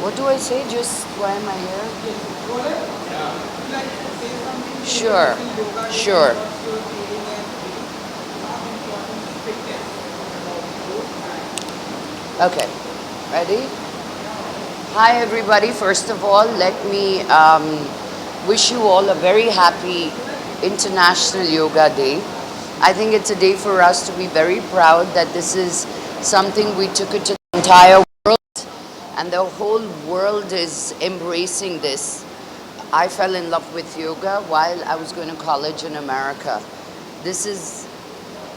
What do I say? Just why am I here? Sure, sure. Okay, ready? Hi, everybody. First of all, let me wish you all a very happy International Yoga Day. I think it's a day for us to be very proud that this is something we took it to the entire world, and the whole world is embracing this. I fell in love with yoga while I was going to college in America. This is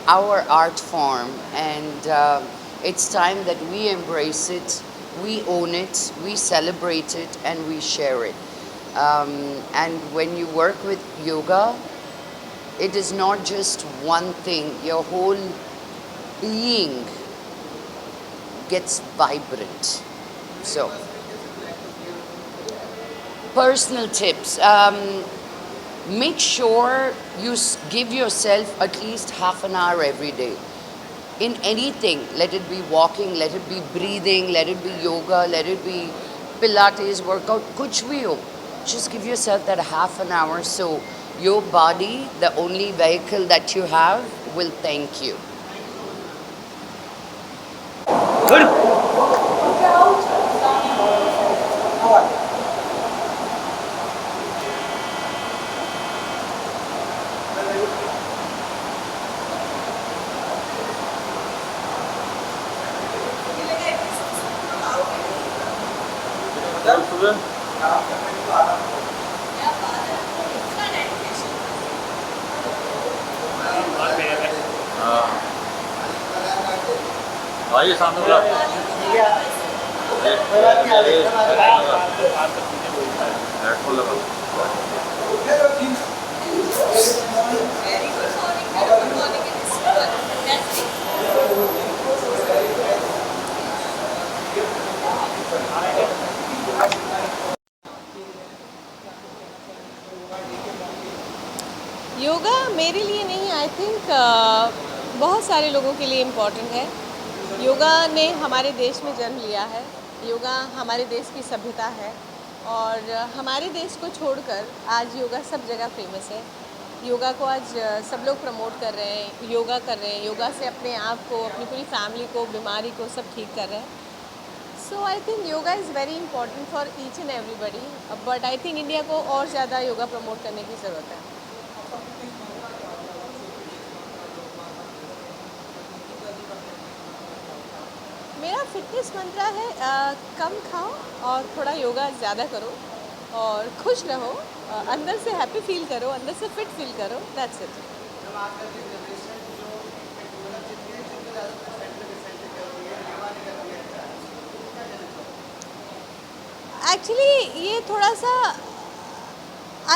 our art form, and it's time that we embrace it, we own it, we celebrate it, and we share it. And when you work with yoga, it is not just one thing, your whole being gets vibrant. So, personal tips. Make sure you give yourself at least half an hour every day in anything. Let it be walking, let it be breathing, let it be yoga, let it be Pilates workout, kuch bhi ho. Just give yourself that half an hour so your body, the only vehicle that you have, will thank you. आइए सामने बोला headphone लगा योगा मेरे लिए नहीं, I think बहुत सारे लोगों के लिए इम्पोर्टेंट है। योगा ने हमारे देश में जन्म लिया है। योगा हमारे देश की सभ्यता है और हमारे देश को छोड़कर आज योगा सब जगह फेमस है। योगा को आज सब लोग प्रमोट कर रहे हैं, योगा कर रहे हैं, योगा से अपने आप को, अपनी पूरी फैमिली को, बीमारी को सब ठीक कर रहे हैं। So I think yoga is very important for each and everybody, but I think India को और ज़्यादा योगा प्रमोट करने की ज़रूरत है। मेरा फिटनेस मंत्र है कम खाओ और थोड़ा योगा ज़्यादा करो और खुश रहो, अंदर से हैप्पी फील करो, अंदर से फिट फील करो, दैट्स इट। एक्चुअली ये थोड़ा सा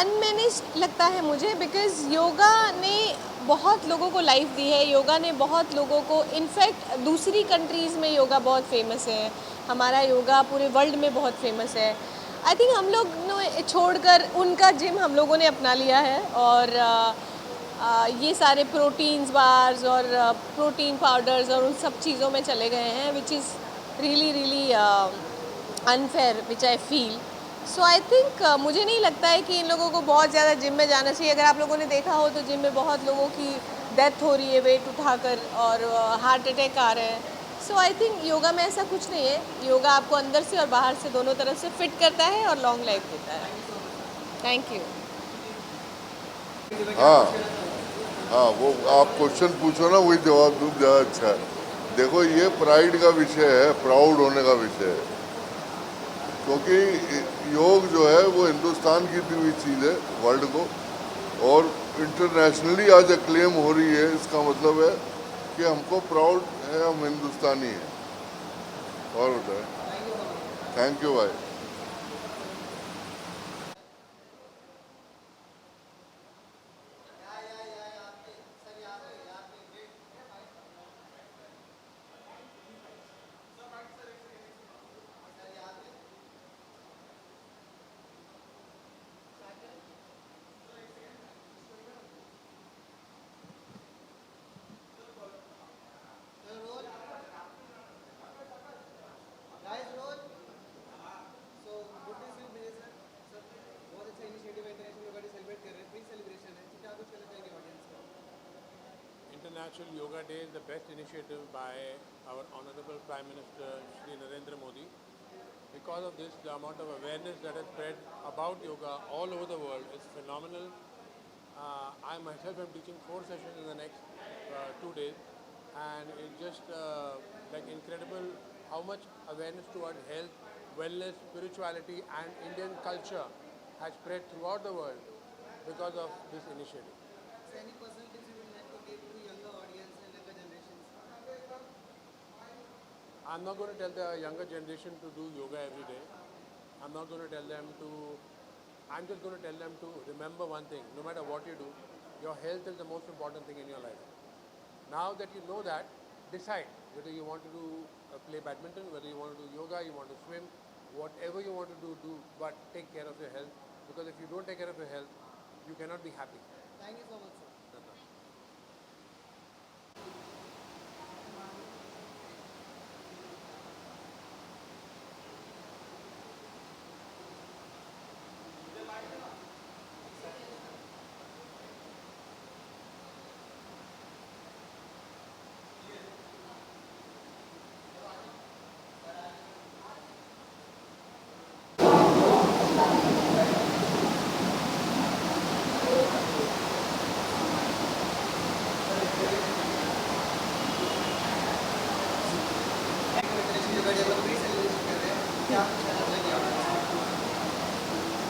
अनमैनेज्ड लगता है मुझे, बिकॉज़ योगा ने बहुत लोगों को लाइफ दी है। योगा ने बहुत लोगों को, इनफैक्ट दूसरी कंट्रीज़ में योगा बहुत फेमस है, हमारा योगा पूरे वर्ल्ड में बहुत फेमस है। आई थिंक हम लोग ने छोड़कर उनका जिम हम लोगों ने अपना लिया है और ये सारे प्रोटीन्स बार्स और प्रोटीन पाउडर्स और उन सब चीज़ों में चले गए हैं, which is really really unfair, which I feel. So I think मुझे नहीं लगता है कि इन लोगों को बहुत ज़्यादा जिम में जाना चाहिए। अगर आप लोगों ने देखा हो तो जिम में बहुत लोगों की डेथ हो रही है वेट उठाकर और हार्ट अटैक आ रहे हैं। सो आई थिंक योगा में ऐसा कुछ नहीं है। योगा आपको अंदर से और बाहर से दोनों तरफ से फिट करता है और लॉन्ग लाइफ देता है। Thank you. हाँ हाँ, वो आप क्वेश्चन पूछो ना, वही जवाब दूँ, ज़्यादा अच्छा है। देखो, ये प्राइड का विषय है, प्राउड होने का विषय है, क्योंकि योग जो है वो हिंदुस्तान की दी हुई चीज़ है वर्ल्ड को, और इंटरनेशनली आज एक्लेम हो रही है। इसका मतलब है कि हमको प्राउड है, हम हिंदुस्तानी हैं। और बताए, थैंक यू भाई। International Yoga Day is the best initiative by our Honorable Prime Minister Shri Narendra Modi. Because of this, the amount of awareness that has spread about yoga all over the world is phenomenal. I myself am teaching 4 sessions in the next 2 days, and it's just like incredible how much awareness toward health, wellness, spirituality, and Indian culture has spread throughout the world because of this initiative. So any personal tips you would like to give to younger audience and younger generations? I'm not going to tell the younger generation to do yoga every day. I'm not going to tell them to, I'm just going to tell them to remember one thing: no matter what you do, your health is the most important thing in your life. Now that you know that, decide whether you want to do play badminton, whether you want to do yoga, you want to swim, whatever you want to do, but take care of your health, because if you don't take care of your health, you cannot be happy. Thank you so much, sir.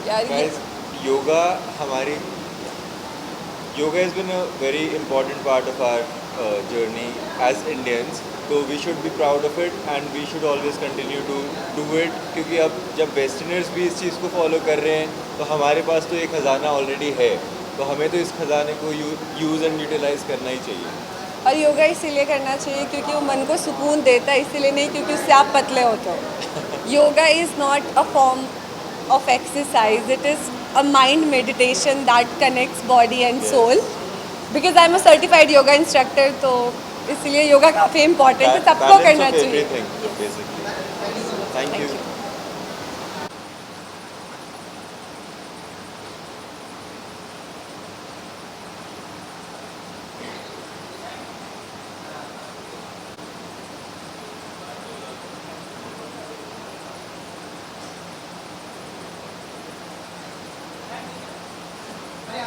यार ये Guys, yoga हमारी yoga has been a very important part of our journey as Indians. So we should be proud of it and we should always continue to do it, क्योंकि अब जब westerners भी इस चीज़ को follow कर रहे हैं तो हमारे पास तो एक ख़जाना ऑलरेडी है, तो हमें तो इस खजाने को यूज़ एंड यूटिलाइज करना ही चाहिए. और योगा इसीलिए करना चाहिए क्योंकि वो मन को सुकून देता है, इसीलिए नहीं क्योंकि उससे आप पतले होते हो. Yoga is not a form of exercise, it is a mind meditation that connects body and soul. Because I'm a certified yoga instructor, तो इसलिए योगा काफ़ी important है, सबको करना चाहिए. Basically. Thank you.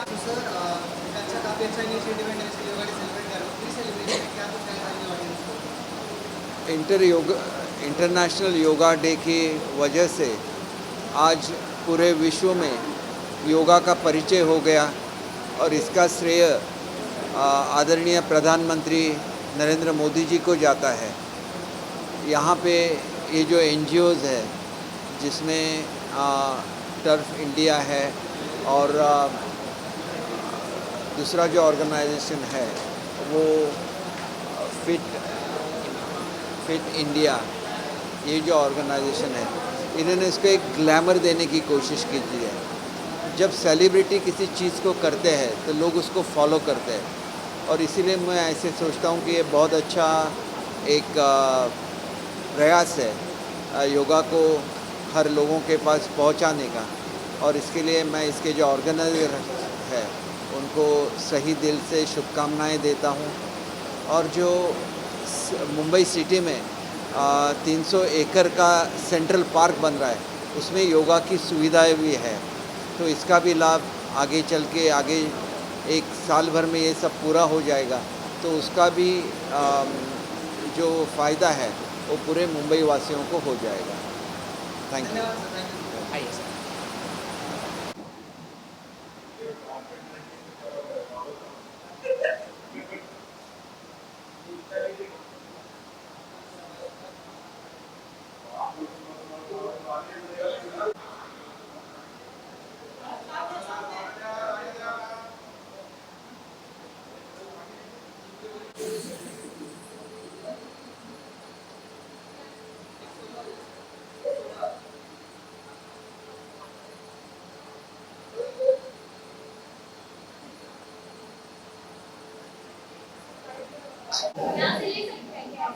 तो सर काफ़ी अच्छा इनिशिएटिव है नेशनल योगा डे सेलिब्रेट कर रहे हो. प्लीज सेलिब्रेट क्या कुछ कहना चाहेंगे ऑडियंस को? इंटरनेशनल योगा डे की वजह से आज पूरे विश्व में योगा का परिचय हो गया और इसका श्रेय आदरणीय प्रधानमंत्री नरेंद्र मोदी जी को जाता है. यहाँ पे ये जो NGOs है जिसमें टर्फ इंडिया है और दूसरा जो ऑर्गेनाइजेशन है वो फिट इंडिया, ये जो ऑर्गेनाइजेशन है इन्होंने इसको एक ग्लैमर देने की कोशिश की है. जब सेलिब्रिटी किसी चीज़ को करते हैं तो लोग उसको फॉलो करते हैं और इसीलिए मैं ऐसे सोचता हूँ कि ये बहुत अच्छा एक प्रयास है योगा को हर लोगों के पास पहुँचाने का. और इसके लिए मैं इसके जो ऑर्गेनाइजर है उनको सही दिल से शुभकामनाएं देता हूँ. और जो मुंबई सिटी में 300 एकड़ का सेंट्रल पार्क बन रहा है उसमें योगा की सुविधाएं भी है, तो इसका भी लाभ आगे चल के आगे एक साल भर में ये सब पूरा हो जाएगा तो उसका भी जो फ़ायदा है वो पूरे मुंबई वासियों को हो जाएगा. Thank you. यहाँ से ले सकते हैं क्या?